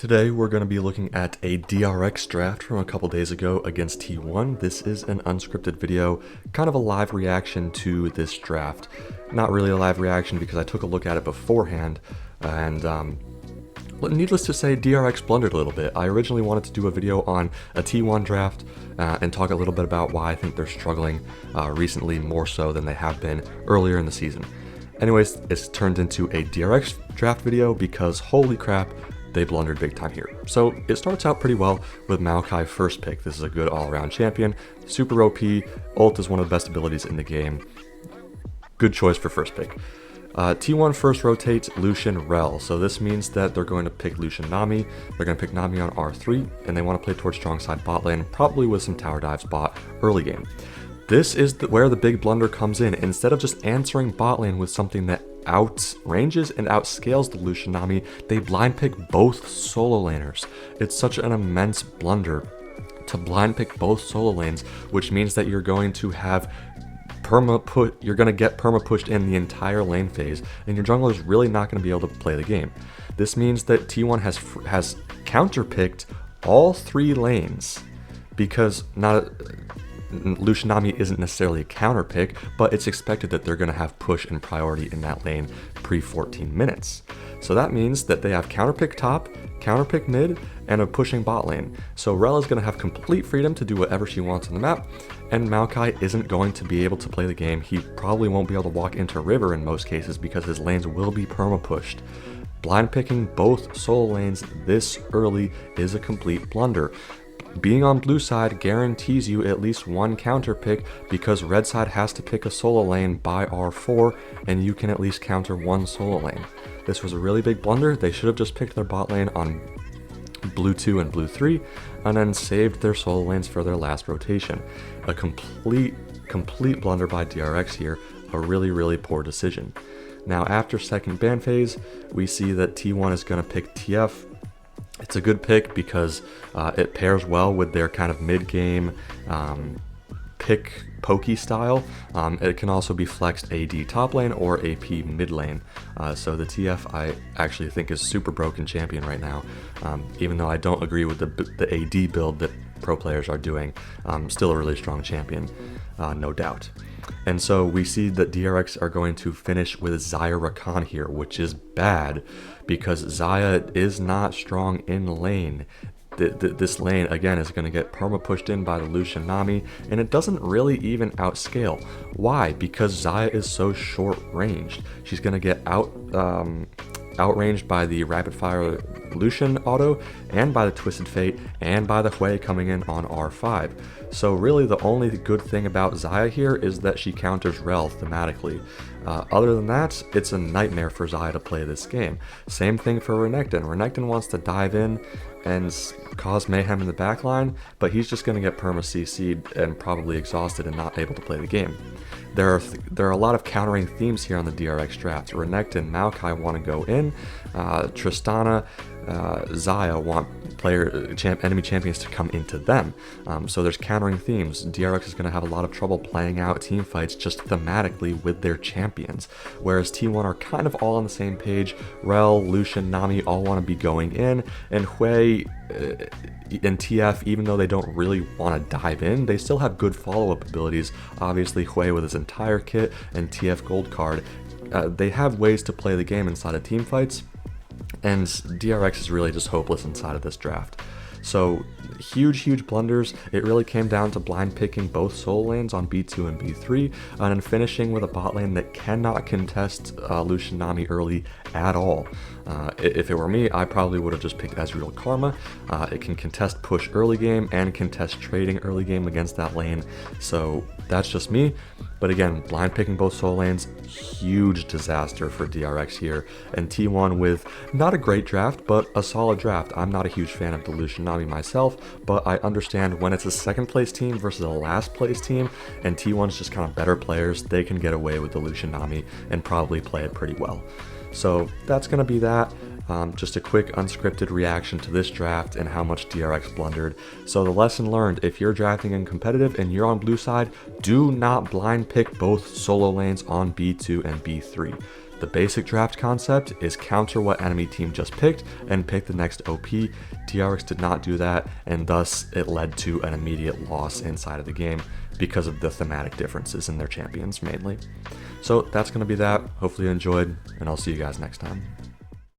Today we're going to be looking at a DRX draft from a couple days ago against T1. This is an unscripted video, kind of a live reaction to this draft. Not really a live reaction because I took a look at it beforehand, and needless to say, DRX blundered a little bit. I originally wanted to do a video on a T1 draft and talk a little bit about why I think they're struggling recently more so than they have been earlier in the season. Anyways, it's turned into a DRX draft video because holy crap, they blundered big time here. So it starts out pretty well with Maokai first pick. This is a good all-around champion, super OP, ult is one of the best abilities in the game. Good choice for first pick. T1 first rotate Lucian Rel, so this means that they're going to pick Lucian Nami, they're going to pick Nami on R3, and they want to play towards strong side bot lane, probably with some tower dives bot early game. This is where the big blunder comes in. Instead of just answering bot lane with something that outranges and outscales the Lucian Nami, they blind pick both solo laners. It's such an immense blunder to blind pick both solo lanes, which means that you're going to have you're going to get perma pushed in the entire lane phase, and your jungler is really not going to be able to play the game. This means that T1 has counterpicked all three lanes because Lucian Nami isn't necessarily a counter pick, but it's expected that they're going to have push and priority in that lane pre 14 minutes. So that means that they have counter pick top, counter pick mid, and a pushing bot lane. So Rel is going to have complete freedom to do whatever she wants on the map, and Maokai isn't going to be able to play the game. He probably won't be able to walk into river in most cases because his lanes will be perma pushed. Blind picking both solo lanes this early is a complete blunder. Being on blue side guarantees you at least one counter pick because red side has to pick a solo lane by R4 and you can at least counter one solo lane. This was a really big blunder. They should have just picked their bot lane on blue 2 and blue 3 and then saved their solo lanes for their last rotation. A complete blunder by DRX here, a really poor decision. Now after second ban phase, we see that T1 is going to pick TF. It's a good pick because it pairs well with their kind of mid-game pick pokey style. It can also be flexed AD top lane or AP mid lane. So the TF I actually think is super broken champion right now. Even though I don't agree with the AD build that pro players are doing, still a really strong champion, no doubt. And so we see that DRX are going to finish with Xayah Rakan here, which is bad because Xayah is not strong in lane. This lane, again, is going to get perma pushed in by the Lucian Nami, and it doesn't really even outscale. Why? Because Xayah is so short ranged. She's going to get outranged by the rapid fire Lucian auto and by the Twisted Fate and by the Hui coming in on R5. So really the only good thing about Xayah here is that she counters Rel thematically. Other than that, it's a nightmare for Xayah to play this game. Same thing for Renekton. Renekton wants to dive in and cause mayhem in the backline, but he's just going to get perma CC'd and probably exhausted and not able to play the game. There are a lot of countering themes here on the DRX draft. Renekton and Maokai want to go in. Tristana, Xayah want enemy champions to come into them. So there's countering themes. DRX is going to have a lot of trouble playing out team fights just thematically with their champions. Whereas T1 are kind of all on the same page. Rel, Lucian, Nami all want to be going in, and Hui and TF, even though they don't really want to dive in, they still have good follow-up abilities. Obviously Hui with his entire kit and TF gold card. They have ways to play the game inside of team fights, and DRX is really just hopeless inside of this draft. So huge blunders. It really came down to blind picking both solo lanes on B2 and B3 and then finishing with a bot lane that cannot contest Lucian Nami early at all. If it were me, I probably would have just picked Ezreal Karma. It can contest push early game and contest trading early game against that lane. So that's just me. But again, blind picking both solo lanes, huge disaster for DRX here. And T1 with not a great draft, but a solid draft. I'm not a huge fan of the Lucian Nami myself, but I understand when it's a second place team versus a last place team, and T1's just kind of better players, they can get away with the Lucian Nami and probably play it pretty well. So that's going to be that. Just a quick unscripted reaction to this draft and how much DRX blundered. So the lesson learned, if you're drafting in competitive and you're on blue side, do not blind pick both solo lanes on B2 and B3. The basic draft concept is counter what enemy team just picked and pick the next OP. DRX did not do that, and thus it led to an immediate loss inside of the game because of the thematic differences in their champions mainly. So that's going to be that. Hopefully you enjoyed, and I'll see you guys next time.